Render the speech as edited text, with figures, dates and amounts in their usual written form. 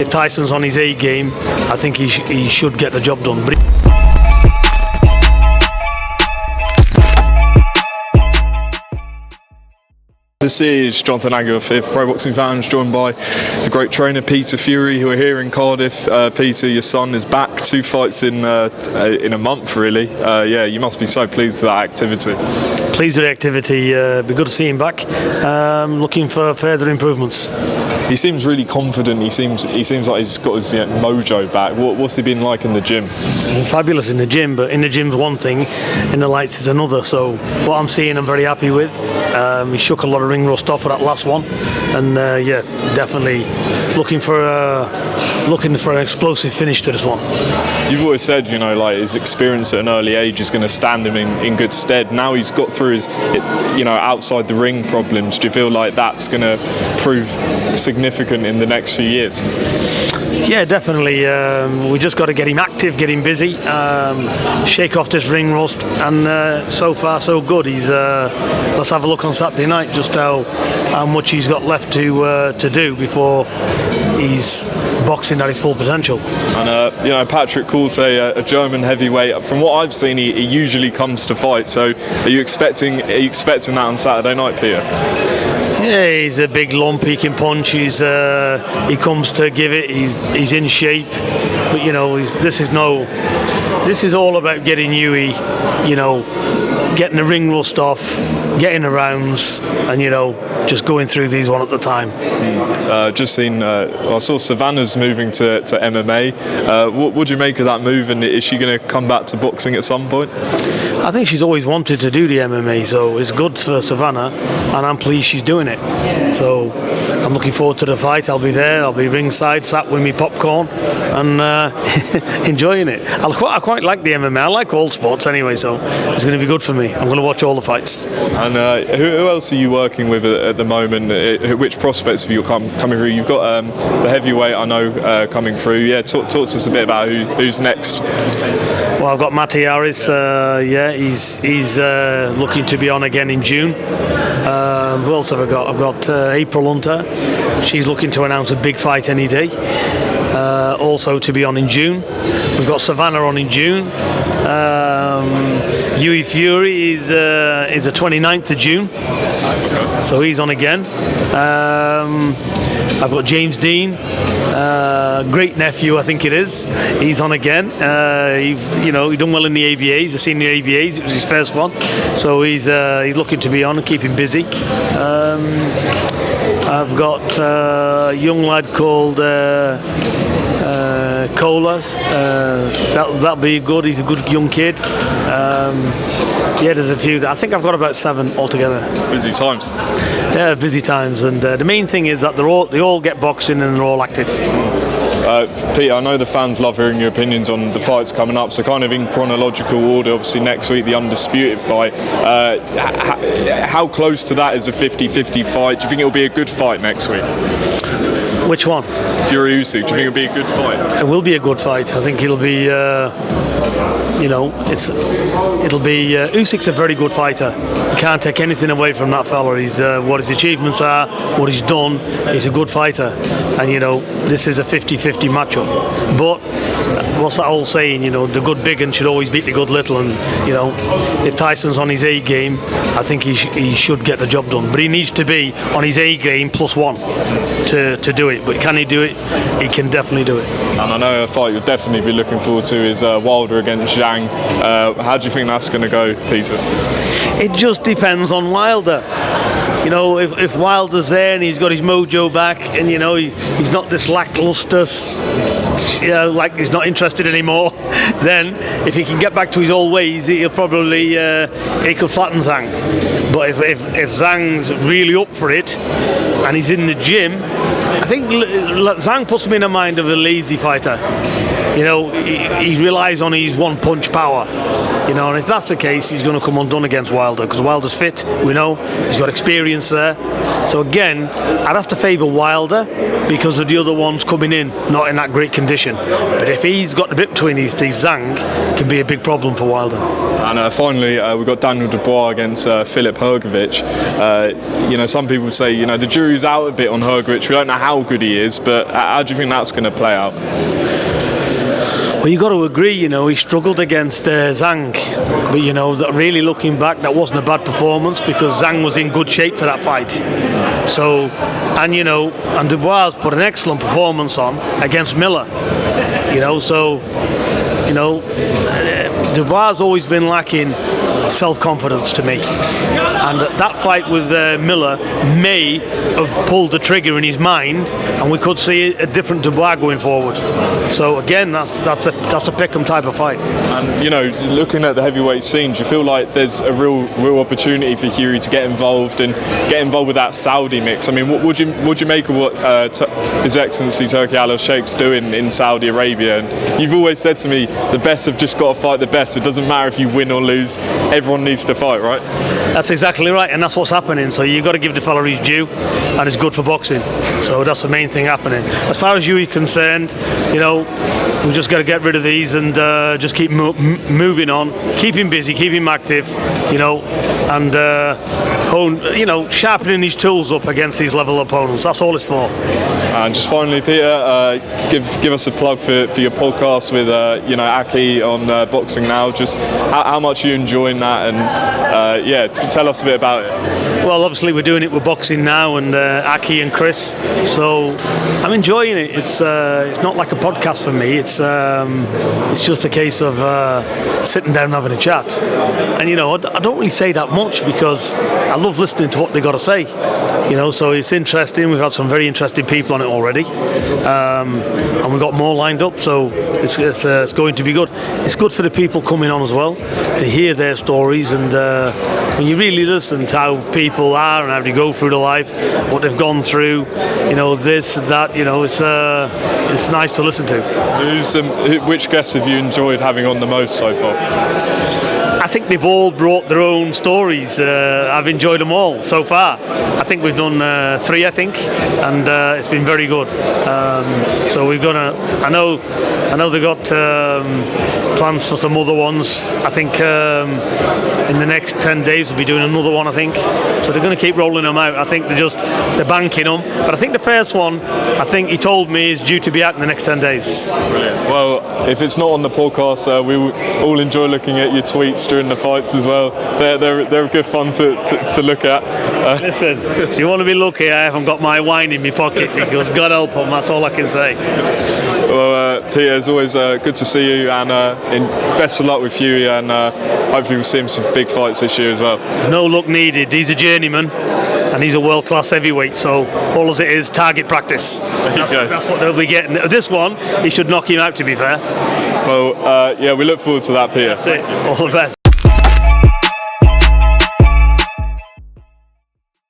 If Tyson's on his A game, I think he should get the job done. This is Jonathan Agger for Pro Boxing Fans, joined by the great trainer Peter Fury, who are here in Cardiff. Peter, your son is back, 2 fights in a month, really. Yeah, you must be so pleased with that activity. Pleased with the activity. Be good to see him back. Looking for further improvements. He seems really confident. He seems like he's got his mojo back. What's he been like in the gym? Fabulous in the gym, but in the gym's one thing, in the lights is another. So what I'm seeing, I'm very happy with. He shook a lot of ring rust off for that last one, and yeah, definitely looking for an explosive finish to this one. You've always said, you know, like his experience at an early age is going to stand him in good stead. Now he's got through his, outside the ring problems. Do you feel like that's going to prove significant in the next few years? Yeah, definitely. We just got to get him active, get him busy, shake off this ring rust, and so far so good. Let's have a look on Saturday night just how much he's got left to do before he's boxing at his full potential. And Patrick Korte, a German heavyweight. From what I've seen, he usually comes to fight. So are you expecting that on Saturday night, Peter? Yeah, he's a big lump. He can punch. He comes to give it. He's in shape. But this is all about getting Hughie, getting the ring rust off, getting the rounds, and just going through these one at a time. I saw Savannah's moving to MMA. What do you make of that move, and is she going to come back to boxing at some point? I think she's always wanted to do the MMA, so it's good for Savannah, and I'm pleased she's doing it. So I'm looking forward to the fight. I'll be there. I'll be ringside, sat with me popcorn, and enjoying it. I quite like the MMA. I like all sports anyway, so it's going to be good for me. I'm going to watch all the fights. And who else are you working with at the moment? Which prospects have you coming through? You've got the heavyweight, I know, coming through. Yeah, talk to us a bit about who's next. Well, I've got Matty Harris. He's looking to be on again in June. Who else have I got? I've got April Hunter. She's looking to announce a big fight any day. Also to be on in June. We've got Savannah on in June. Hughie Fury is the 29th of June. So he's on again. I've got James Dean, great nephew, I think it is. He's on again. He done well in the ABAs. I've seen the ABAs. It was his first one, so he's looking to be on and keep him busy. I've got a young lad called Colas. That'll be good. He's a good young kid. Yeah, there's a few. I think I've got about 7 altogether. Busy times. Yeah, busy times, and the main thing is that they all get boxing and they're all active. Peter, I know the fans love hearing your opinions on the fights coming up, so kind of in chronological order, obviously next week the Undisputed fight. How close to that is a 50-50 fight? Do you think it'll be a good fight next week? Which one? Fury Usyk. Do you think it'll be a good fight? It will be a good fight. I think it'll be, Usyk's a very good fighter. You can't take anything away from that fella. He's what his achievements are, what he's done. He's a good fighter, and this is a 50-50 matchup. But what's that old saying? The good big un should always beat the good little, and if Tyson's on his A game, I think he should get the job done. But he needs to be on his A game +1 to do it. But can he do it? He can definitely do it. And I know a fight you'll definitely be looking forward to is Wilder against Zhang. How do you think that's going to go, Peter? It just depends on Wilder. If Wilder's there and he's got his mojo back, and he's not this lackluster, like he's not interested anymore, then if he can get back to his old ways, he'll probably he could flatten Zhang. But if Zhang's really up for it and he's in the gym, I think Zhang puts me in the mind of a lazy fighter. you know, he relies on his one-punch power. You know, and if that's the case, he's going to come undone against Wilder, because Wilder's fit, we know, he's got experience there. So again, I'd have to favour Wilder because of the other ones coming in, not in that great condition. But if he's got the bit between his teeth, Zhang can be a big problem for Wilder. And finally, we've got Daniel Dubois against Filip Hrgovic. You know, some people say, you know, the jury's out a bit on Hrgovic. We don't know how good he is, but how do you think that's going to play out? Well, you've got to agree, you know, he struggled against Zhang. But, you know, that really looking back, that wasn't a bad performance because Zhang was in good shape for that fight. So, and, you know, and Dubois put an excellent performance on against Miller. You know, so, you know, Dubois has always been lacking self-confidence to me, and that fight with Miller may have pulled the trigger in his mind, and we could see a different Dubois going forward. So again, that's a pick-em type of fight. And you know, looking at the heavyweight scene, do you feel like there's a real opportunity for Fury to get involved with that Saudi mix? I mean, what would you make of what His Excellency Turki Al-Sheikh's doing in Saudi Arabia? And you've always said to me, the best have just got to fight the best. It doesn't matter if you win or lose. Everyone needs to fight, right? That's exactly right, and that's what's happening. So you've got to give the fella his due, and it's good for boxing. So that's the main thing happening. As far as you are concerned, you know, we just got to get rid of these and just keep moving on, keep him busy, keep him active, you know, and sharpening his tools up against these level opponents. That's all it's for. And just finally, Peter, give us a plug for your podcast with Aki on Boxing Now. Just how much are you enjoying that, and tell us a bit about it. Well, obviously we're doing it with Boxing Now and Aki and Chris, so I'm enjoying it. It's not like a podcast for me. It's just a case of sitting down and having a chat. And you know, I don't really say that much because I love listening to what they got to say. You know, so it's interesting. We've had some very interesting people on it already, and we've got more lined up. So it's going to be good. It's good for the people coming on as well to hear their stories, and when you really listen to how people are and how they go through the life, what they've gone through, you know, this, that, you know, it's nice to listen to. Which guests have you enjoyed having on the most so far? I think they've all brought their own stories. I've enjoyed them all so far. I think we've done 3, I think, and it's been very good. So we're gonna. I know they've got plans for some other ones. I think in the next 10 days we'll be doing another one, I think. So they're going to keep rolling them out. I think they're banking them. But I think the first one, I think he told me, is due to be out in the next 10 days. Brilliant. Well, if it's not on the podcast, we all enjoy looking at your tweets during the fights as well. They're good fun to look at. Listen, if you want to be lucky, I haven't got my wine in my pocket because God help them, that's all I can say. Well, Peter, it's always good to see you, and best of luck with Fury, and hopefully we'll see him some big fights this year as well. No luck needed. He's a journeyman, and he's a world-class heavyweight, so all as it is, target practice. That's what they'll be getting. This one, he should knock him out, to be fair. Well, we look forward to that, Peter. That's it. All the best.